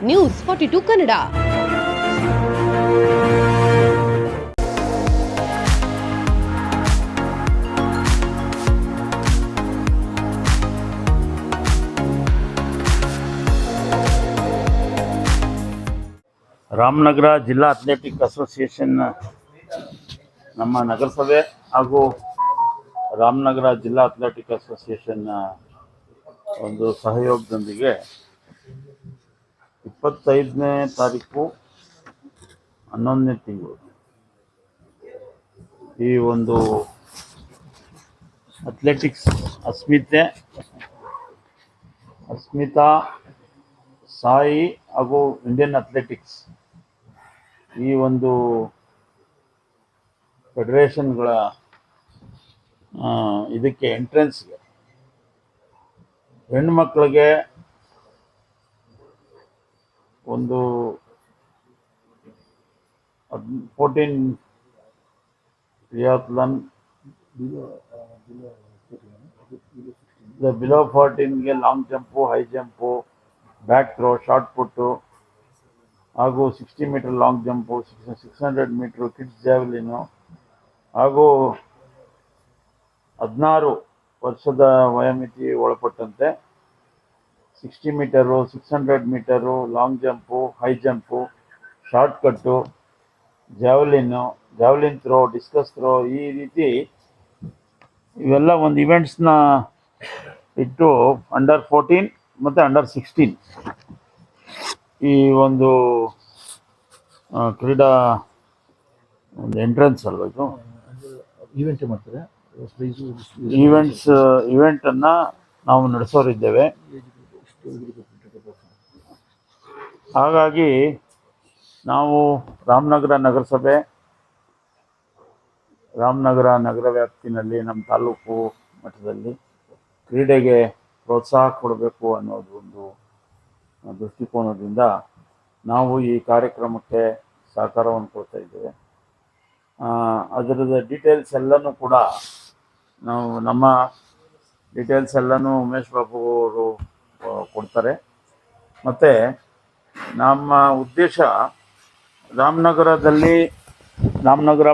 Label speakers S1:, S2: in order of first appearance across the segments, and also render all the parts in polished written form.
S1: News 42 Kannada.
S2: Ramanagara ಜಿಲ್ಲಾ athletic association ನಮ್ಮ ನಗರಸಭೆ ಹಾಗೂ ರಾಮನಗರ ಜಿಲ್ಲಾ ಅಥ್ಲೆಟಿಕ್ ಅಸೋಸಿಯೇಷನ್ನ ಒಂದು ಸಹಯೋಗದೊಂದಿಗೆ 25ನೇ ತಾರೀಕು 11ನೇ ತಿಂಗಳು ಈ ಒಂದು ಅಥ್ಲೆಟಿಕ್ಸ್ ಅಸ್ಮಿತಾ ಸಾಯಿ ಹಾಗೂ ಇಂಡಿಯನ್ ಅಥ್ಲೆಟಿಕ್ಸ್ ಈ ಒಂದು ಫೆಡರೇಷನ್ಗಳ ಇದಕ್ಕೆ ಎಂಟ್ರೆನ್ಸ್ಗೆ ಹೆಣ್ಣು ಮಕ್ಕಳಿಗೆ ಒಂದು 14 ಟ್ರಿಯಾಥ್ಲಾನ್ ಬಿಲೋ 14ಗೆ long jump, high jump, back throw, short put ಹಾಗೂ 60 metre long jump, 600 metre kids javelin ಹಾಗೂ 16 ವರ್ಷದ ವಯೋಮಿತಿ ಒಳಪಟ್ಟಂತೆ 60 metre, 600 metre, long jump, high jump, short ಕಟ್ಟು, ಜಾವೆಲಿನ್ ಥ್ರೋ, ಡಿಸ್ಕಸ್ ಥ್ರೋ ಈ ರೀತಿ ಇವೆಲ್ಲ ಒಂದು ಇವೆಂಟ್ಸ್ನ ಇಟ್ಟು ಅಂಡರ್ 14 ಮತ್ತು ಅಂಡರ್ 16 ಈ ಒಂದು ಕ್ರೀಡಾ ಒಂದು ಎಂಟ್ರೆನ್ಸ್ ಅಲ್ವ ಇದು
S3: ಈವೆಂಟ್ ಮಾಡ್ತಾರೆ.
S2: ಇವೆಂಟನ್ನು ನಾವು ನಡೆಸೋರಿದ್ದೇವೆ. ಹಾಗಾಗಿ ನಾವು ರಾಮನಗರ ನಗರಸಭೆ, ರಾಮನಗರ ನಗರ ವ್ಯಾಪ್ತಿನಲ್ಲಿ ನಮ್ಮ ತಾಲೂಕು ಮಟ್ಟದಲ್ಲಿ ಕ್ರೀಡೆಗೆ ಪ್ರೋತ್ಸಾಹ ಕೊಡಬೇಕು ಅನ್ನೋದು ಒಂದು ದೃಷ್ಟಿಕೋನದಿಂದ ನಾವು ಈ ಕಾರ್ಯಕ್ರಮಕ್ಕೆ ಸಹಕಾರವನ್ನು ಕೊಡ್ತಾ ಇದ್ದೇವೆ. ಅದರದ ಡೀಟೇಲ್ಸ್ ಎಲ್ಲನೂ ಕೂಡ ನಮ್ಮ ಡೀಟೇಲ್ಸ್ ಎಲ್ಲನೂ ಉಮೇಶ್ ಬಾಬು ಅವರು ಕೊಡ್ತಾರೆ. ಮತ್ತು ನಮ್ಮ ಉದ್ದೇಶ ರಾಮನಗರ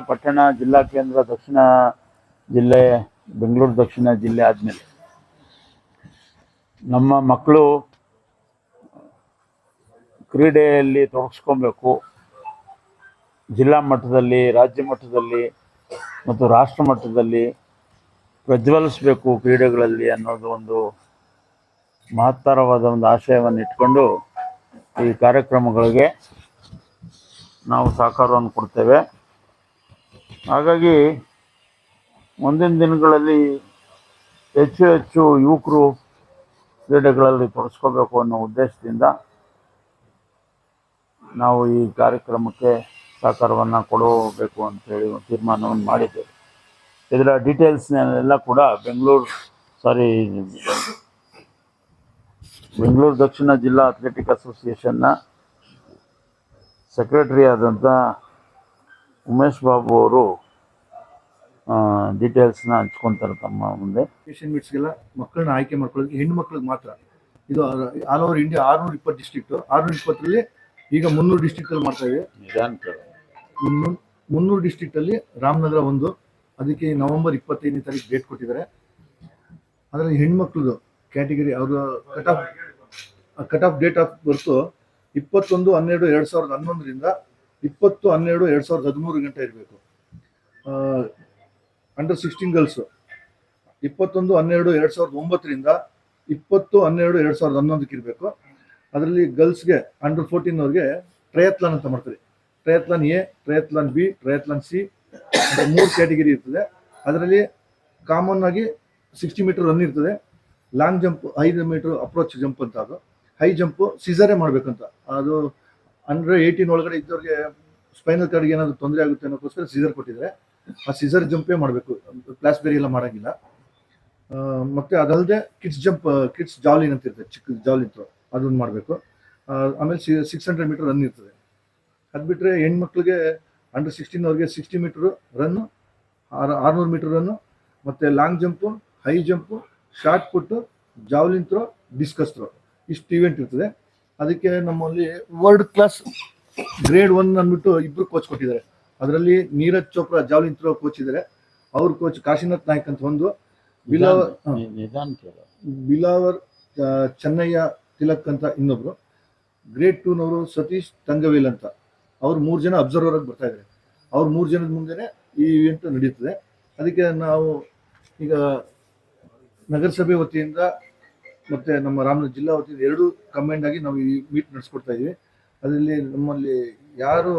S2: ಪಟ್ಟಣ ಜಿಲ್ಲಾ ಕೇಂದ್ರ ದಕ್ಷಿಣ ಜಿಲ್ಲೆ, ಬೆಂಗಳೂರು ದಕ್ಷಿಣ ಜಿಲ್ಲೆ ಆದಮೇಲೆ ನಮ್ಮ ಮಕ್ಕಳು ಕ್ರೀಡೆಯಲ್ಲಿ ತೊಡಗಿಸ್ಕೊಬೇಕು, ಜಿಲ್ಲಾ ಮಟ್ಟದಲ್ಲಿ, ರಾಜ್ಯ ಮಟ್ಟದಲ್ಲಿ ಮತ್ತು ರಾಷ್ಟ್ರ ಮಟ್ಟದಲ್ಲಿ ಪ್ರಜ್ವಲಿಸಬೇಕು ಕ್ರೀಡೆಗಳಲ್ಲಿ ಅನ್ನೋದು ಒಂದು ಮಹತ್ತರವಾದ ಒಂದು ಆಶಯವನ್ನು ಇಟ್ಕೊಂಡು ಈ ಕಾರ್ಯಕ್ರಮಗಳಿಗೆ ನಾವು ಸಹಕಾರವನ್ನು ಕೊಡ್ತೇವೆ. ಹಾಗಾಗಿ ಮುಂದಿನ ದಿನಗಳಲ್ಲಿ ಹೆಚ್ಚು ಯುವಕರು ಕ್ರೀಡೆಗಳಲ್ಲಿ ತೊಡಗಿಸ್ಕೋಬೇಕು ಅನ್ನೋ ಉದ್ದೇಶದಿಂದ ನಾವು ಈ ಕಾರ್ಯಕ್ರಮಕ್ಕೆ ಸಹಕಾರವನ್ನು ಕೊಡಬೇಕು ಅಂತೇಳಿ ಒಂದು ತೀರ್ಮಾನವನ್ನು ಮಾಡಿದ್ದೇವೆ. ಇದರ ಡೀಟೇಲ್ಸ್ನೆಲ್ಲ ಕೂಡ ಬೆಂಗಳೂರು ದಕ್ಷಿಣ ಜಿಲ್ಲಾ ಅಥ್ಲೆಟಿಕ್ ಅಸೋಸಿಯೇಷನ್ನ ಸೆಕ್ರೆಟರಿ ಆದಂಥ ಉಮೇಶ್ ಬಾಬು ಅವರು ಡೀಟೇಲ್ಸ್ನ ಹಂಚ್ಕೊತಾರೆ ತಮ್ಮ ಮುಂದೆ.
S3: ಏಷ್ಯನ್ ಮೀಟ್ಸ್ಗೆಲ್ಲ ಮಕ್ಕಳನ್ನ ಆಯ್ಕೆ ಮಾಡ್ಕೊಳ್ಳೋದಕ್ಕೆ ಹೆಣ್ಣು ಮಕ್ಕಳಿಗೆ ಮಾತ್ರ. ಇದು ಆಲ್ ಓವರ್ ಇಂಡಿಯಾ 620 ಡಿಸ್ಟ್ರಿಕ್ಟು, 620ರಲ್ಲಿ ಈಗ 300 ಡಿಸ್ಟ್ರಿಕ್ಟಲ್ಲಿ ಮಾಡ್ತಾ ಇದ್ದೀವಿ. 300 ಡಿಸ್ಟ್ರಿಕ್ಟಲ್ಲಿ ರಾಮನಗರ ಒಂದು, ಅದಕ್ಕೆ ನವೆಂಬರ್ 25ನೇ ತಾರೀಕು ಡೇಟ್ ಕೊಟ್ಟಿದ್ದಾರೆ. ಅದರಲ್ಲಿ ಹೆಣ್ಮಕ್ಳದು ಕ್ಯಾಟಗರಿ ಅವರು cut off date of birth 21/12/2011ರಿಂದ 20/12/2013 ಗಂಟೆ ಇರಬೇಕು. ಅಂಡರ್ 16 ಗರ್ಲ್ಸು 21/12/2009ರಿಂದ 20/12/2011 ಇರಬೇಕು. ಅದರಲ್ಲಿ ಗರ್ಲ್ಸ್ಗೆ ಅಂಡರ್ 14 ಅವ್ರಿಗೆ ಟ್ರಯತ್ಲಾನ್ ಅಂತ ಮಾಡ್ತಾರೆ. Triathlon A, triathlon B, triathlon C ಅಂತ 3 ಕ್ಯಾಟಗರಿ ಇರ್ತದೆ. ಅದರಲ್ಲಿ ಕಾಮನ್ ಆಗಿ 60 ಮೀಟರ್ ರನ್ ಇರ್ತದೆ, long jump 5 metre approach jump ಅಂತ. ಅದು ಹೈ ಜಂಪು ಸೀಸರೇ ಮಾಡಬೇಕಂತ. ಅದು ಅಂಡರ್ 18 ಒಳಗಡೆ ಇದ್ದವ್ರಿಗೆ ಸ್ಪೈನಲ್ ಕಾರ್ಡ್ಗೆ ಏನಾದರೂ ತೊಂದರೆ ಆಗುತ್ತೆ ಅನ್ನೋಕ್ಕೋಸ್ಕರ ಸೀಸರ್ ಕೊಟ್ಟಿದ್ದಾರೆ. ಆ ಸೀಸರ್ ಜಂಪೇ ಮಾಡಬೇಕು, ಕ್ಲಾಸ್ ಬೇರೆ ಎಲ್ಲ ಮಾಡೋಂಗಿಲ್ಲ. ಮತ್ತು ಅದಲ್ಲದೆ ಕಿಡ್ಸ್ ಜಾವ್ಲಿನ್ ಅಂತ ಇರ್ತದೆ, ಚಿಕ್ಕ ಜಾವ್ಲಿನ್ ಥ್ರೋ ಅದನ್ನು ಮಾಡಬೇಕು. ಆಮೇಲೆ 600 ಮೀಟರ್ ರನ್ ಇರ್ತದೆ. ಅದು ಬಿಟ್ಟರೆ ಹೆಣ್ಮಕ್ಳಿಗೆ ಅಂಡರ್ 16 ಅವ್ರಿಗೆ 60 ಮೀಟರು ರನ್ನು, 600 ಮೀಟರ್ ರನ್ನು, ಮತ್ತು long jump, high jump, short put, javelin throw, discus throw ಇಷ್ಟು ಇವೆಂಟ್ ಇರ್ತದೆ. ಅದಕ್ಕೆ ನಮ್ಮಲ್ಲಿ ವರ್ಲ್ಡ್ ಕ್ಲಾಸ್ ಗ್ರೇಡ್ 1 ಅಂದ್ಬಿಟ್ಟು ಇಬ್ರು ಕೋಚ್ ಕೊಟ್ಟಿದ್ದಾರೆ. ಅದರಲ್ಲಿ Neeraj Chopra javelin throw coach ಇದ್ದಾರೆ, ಅವ್ರ ಕೋಚ್ ಕಾಶಿನಾಥ್ ನಾಯ್ಕ್ ಅಂತ ಒಂದು,
S2: ನಿಧಾನ ಕೇಳು.
S3: ಬಿಲಾವರ್ ಚೆನ್ನಯ್ಯ ತಿಲಕ್ ಅಂತ ಇನ್ನೊಬ್ರು, ಗ್ರೇಡ್ 2ನವರು ಸತೀಶ್ ತಂಗವೇಲ್ ಅಂತ, ಅವ್ರು 3 ಜನ ಅಬ್ಸರ್ವರ್ ಆಗಿ ಬರ್ತಾ ಇದ್ದಾರೆ. ಅವ್ರ 3 ಜನದ ಮುಂದೆನೆ ಈ ಇವೆಂಟ್ ನಡೀತದೆ. ಅದಕ್ಕೆ ನಾವು ಈಗ ನಗರಸಭೆ ವತಿಯಿಂದ ಮತ್ತೆ ನಮ್ಮ ರಾಮನಗರ ಜಿಲ್ಲಾ ವತಿಯಿಂದ ಎರಡು ಕಂಬೈಂಡ್ ಆಗಿ ನಾವು ಈ ಮೀಟ್ ನಡೆಸ್ಕೊಡ್ತಾ ಇದೀವಿ. ಅದರಲ್ಲಿ ನಮ್ಮಲ್ಲಿ ಯಾರು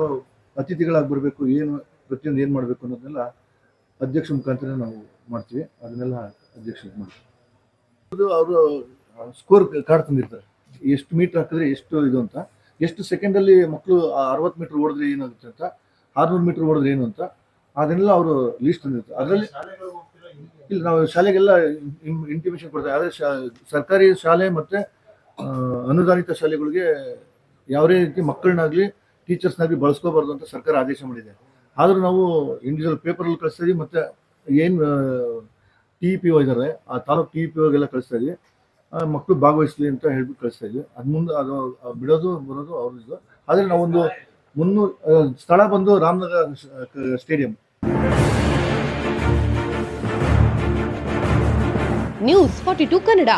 S3: ಅತಿಥಿಗಳಾಗಿ ಬರಬೇಕು, ಏನು ಪ್ರತಿಯೊಂದು ಏನು ಮಾಡಬೇಕು ಅನ್ನೋದನ್ನೆಲ್ಲ ಅಧ್ಯಕ್ಷ ಮುಖಾಂತರ ನಾವು ಮಾಡ್ತೀವಿ. ಅದನ್ನೆಲ್ಲ ಅಧ್ಯಕ್ಷ ಮಾಡ್ತೀವಿ. ಅವರು ಸ್ಕೋರ್ ಕಾರ್ಡ್ ತಂದಿರ್ತಾರೆ, ಎಷ್ಟು ಮೀಟರ್ ಹಾಕಿದ್ರೆ ಎಷ್ಟು ಇದು ಅಂತ, ಎಷ್ಟು ಸೆಕೆಂಡಲ್ಲಿ ಮಕ್ಕಳು 60 ಮೀಟರ್ ಓಡಿದ್ರೆ ಏನಾಗುತ್ತೆ ಅಂತ, 600 ಮೀಟರ್ ಓಡಿದ್ರೆ ಏನು ಅಂತ, ಅದನ್ನೆಲ್ಲ ಅವರು ಲೀಸ್ಟ್ ತಂದಿರ್ತಾರೆ. ಅದರಲ್ಲಿ ಇಲ್ಲ, ನಾವು ಶಾಲೆಗೆಲ್ಲ ಇಂಟಿಮೇಷನ್ ಕೊಡ್ತೇವೆ. ಆದರೆ ಸರ್ಕಾರಿ ಶಾಲೆ ಮತ್ತು ಅನುದಾನಿತ ಶಾಲೆಗಳಿಗೆ ಯಾವುದೇ ರೀತಿ ಮಕ್ಕಳನ್ನಾಗಲಿ ಟೀಚರ್ಸ್ನಾಗಲಿ ಬಳಸ್ಕೋಬಾರ್ದು ಅಂತ ಸರ್ಕಾರ ಆದೇಶ ಮಾಡಿದೆ. ಆದರೂ ನಾವು ಇಂಡಿವಿಜುವಲ್ ಪೇಪರಲ್ಲಿ ಕಳಿಸ್ತಾ ಇದೀವಿ. ಮತ್ತು ಏನು TEPO ಇದ್ದಾರೆ, ಆ ತಾಲೂಕು TEPOಗೆಲ್ಲ ಕಳಿಸ್ತಾ ಇದೀವಿ. ಮಕ್ಕಳು ಭಾಗವಹಿಸಲಿ ಅಂತ ಹೇಳ್ಬಿಟ್ಟು ಕಳಿಸ್ತಾ ಇದೀವಿ. ಅದು ಮುಂದೆ ಅದು ಬಿಡೋದು ಬರೋದು ಅವ್ರದ್ದು. ಆದರೆ ನಾವೊಂದು 300 ಸ್ಥಳ ಬಂದು ರಾಮನಗರ ಸ್ಟೇಡಿಯಂ.
S1: ನ್ಯೂಸ್ 42 ಕನ್ನಡ.